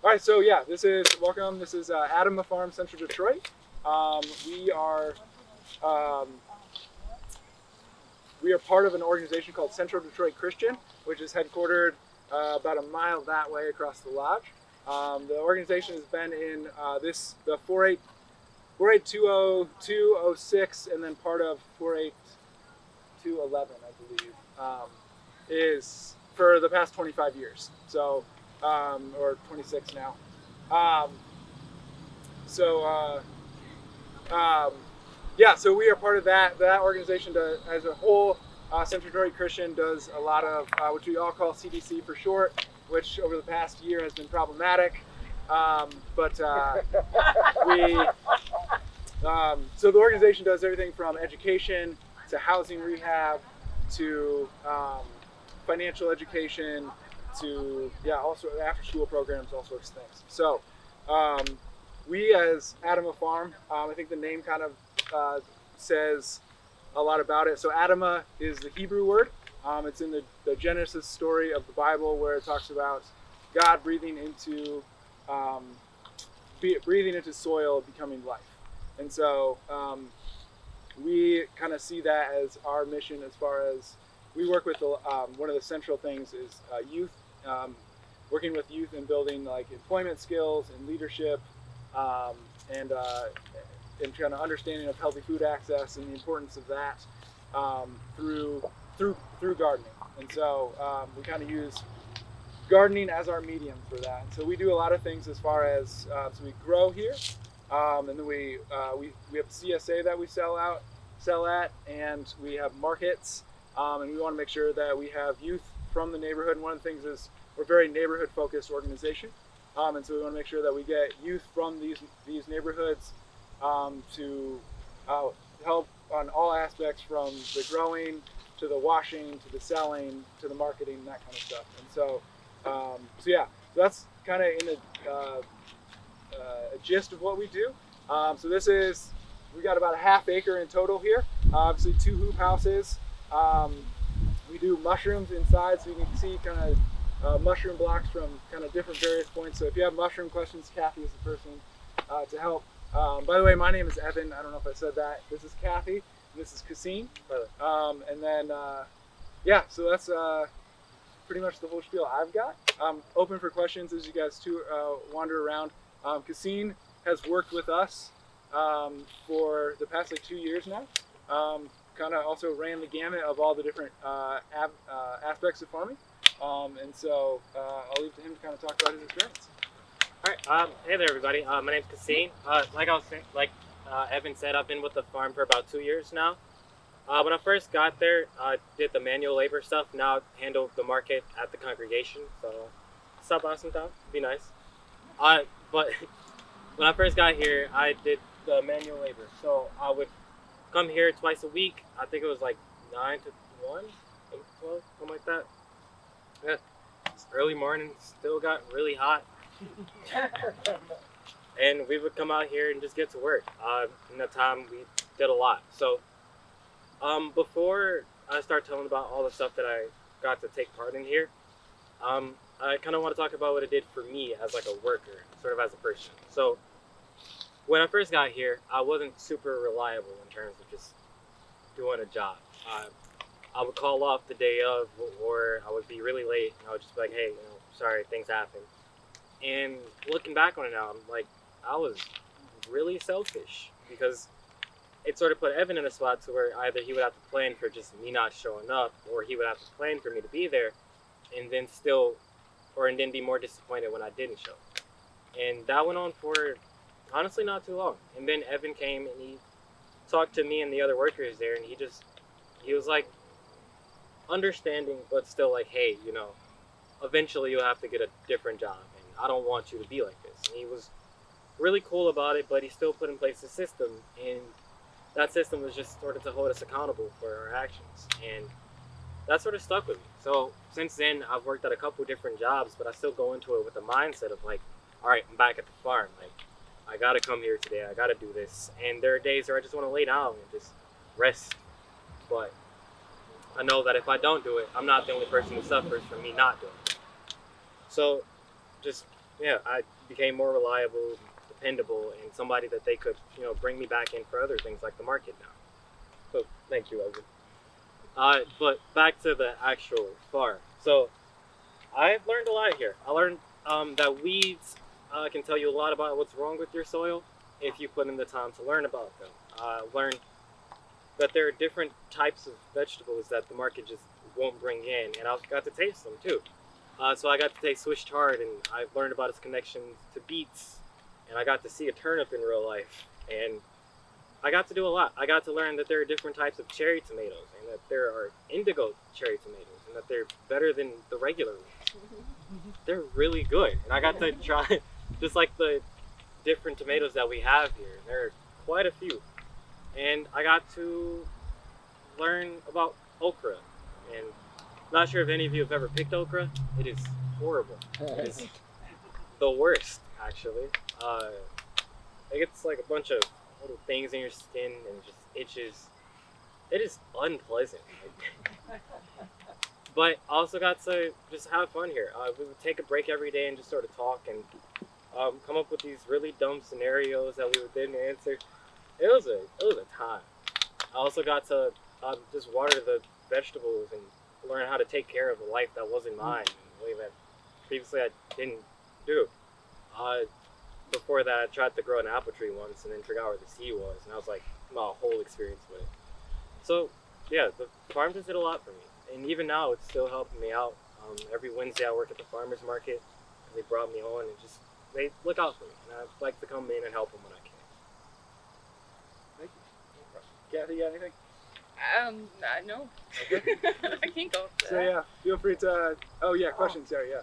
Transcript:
All right, so yeah, welcome. This is Adamah Farm, Central Detroit. We are part of an organization called Central Detroit Christian, which is headquartered about a mile that way across the lodge. The organization has been in the 4820206, and then part of 48211, I believe, is for the past 25 years. So. Or 26 now. Yeah, so we are part of that. That organization as a whole. Central Detroit Christian does a lot of which we all call CDC for short, which over the past year has been problematic. So the organization does everything from education to housing rehab to financial education, to also after school programs, all sorts of things. So we as Adamah Farm, I think the name kind of says a lot about it. So Adamah is the Hebrew word. It's in the Genesis story of the Bible, where it talks about God breathing into soil, becoming life. And so we kind of see that as our mission, as far as we work with one of the central things is youth, working with youth and building like employment skills and leadership, and kind of understanding of healthy food access and the importance of that through gardening. And so we kind of use gardening as our medium for that. And so we do a lot of things as far as so we grow here, and then we have CSA that we sell at, and we have markets. And we want to make sure that we have youth from the neighborhood. And one of the things is we're a very neighborhood-focused organization, and so we want to make sure that we get youth from these neighborhoods to help on all aspects, from the growing to the washing to the selling to the marketing, that kind of stuff. And so, so that's kind of in a gist of what we do. So we got about a half acre in total here. Obviously 2 hoop houses. We do mushrooms inside, so you can see kind of mushroom blocks from kind of different various points. So if you have mushroom questions, Kathy is the person to help. By the way, my name is Evan. I don't know if I said that. This is Kathy. And this is Cassine. And then, so that's pretty much the whole spiel I've got. I'm open for questions as you guys wander around. Cassine has worked with us for the past 2 years now. Kind of also ran the gamut of all the different aspects of farming, and so I'll leave to him to kind of talk about his experience. All right, hey there, everybody. My name's Cassine. Evan said, I've been with the farm for about 2 years now. When I first got there, I did the manual labor stuff. Now I handle the market at the congregation. So stop by sometime, be nice. But when I first got here, I did the manual labor. So I would come here twice a week. I think it was like 9 to 1, 8 to 12, something like that. Yeah, it's early morning, still got really hot. And we would come out here and just get to work. In that time, we did a lot. So before I start telling about all the stuff that I got to take part in here, I kind of want to talk about what it did for me as like a worker, sort of as a person. So when I first got here, I wasn't super reliable in terms of just doing a job. I would call off the day of, or I would be really late, and I would just be like, hey, sorry, things happen. And looking back on it now, I'm like, I was really selfish, because it sort of put Evan in a spot to where either he would have to plan for just me not showing up, or he would have to plan for me to be there, and then be more disappointed when I didn't show. And that went on for honestly not too long. And then Evan came and he talked to me and the other workers there, and he was like understanding, but still like, hey, eventually you'll have to get a different job, and I don't want you to be like this. And he was really cool about it, but he still put in place a system, and that system was just sort of to hold us accountable for our actions, and that sort of stuck with me. So since then, I've worked at a couple different jobs, but I still go into it with the mindset of like, all right, I'm back at the farm. Like, I gotta come here today. I gotta do this. And there are days where I just want to lay down and just rest. But I know that if I don't do it, I'm not the only person who suffers from me not doing it. So, just I became more reliable, dependable, and somebody that they could, bring me back in for other things like the market now. So, thank you, Evan. But back to the actual farm. So, I've learned a lot here. I learned that weeds can tell you a lot about what's wrong with your soil if you put in the time to learn about them. I learned that there are different types of vegetables that the market just won't bring in, and I got to taste them too. So I got to taste Swiss chard, and I learned about its connection to beets, and I got to see a turnip in real life, and I got to do a lot. I got to learn that there are different types of cherry tomatoes, and that there are indigo cherry tomatoes, and that they're better than the regular ones. They're really good, and I got to try just like the different tomatoes that we have here. There are quite a few, and I got to learn about okra, and I'm not sure if any of you have ever picked okra. It is horrible. It is the worst, actually. It gets like a bunch of little things in your skin and it just itches. It is unpleasant. But I also got to just have fun here. We would take a break every day and just sort of talk and come up with these really dumb scenarios that we would then answer. It was a time. I also got to just water the vegetables and learn how to take care of a life that wasn't mine in a way that previously I didn't do. Before that, I tried to grow an apple tree once and then figure out where the seed was, and I was like, my whole experience with it. So, yeah, the farm just did a lot for me, and even now, it's still helping me out. Every Wednesday, I work at the farmers market, and they brought me on, and they look out for me, and I like to come in and help them when I can. Thank you. Kathy, you got anything? No. Okay. I can't go. So yeah, feel free to. Oh yeah, questions. Yeah.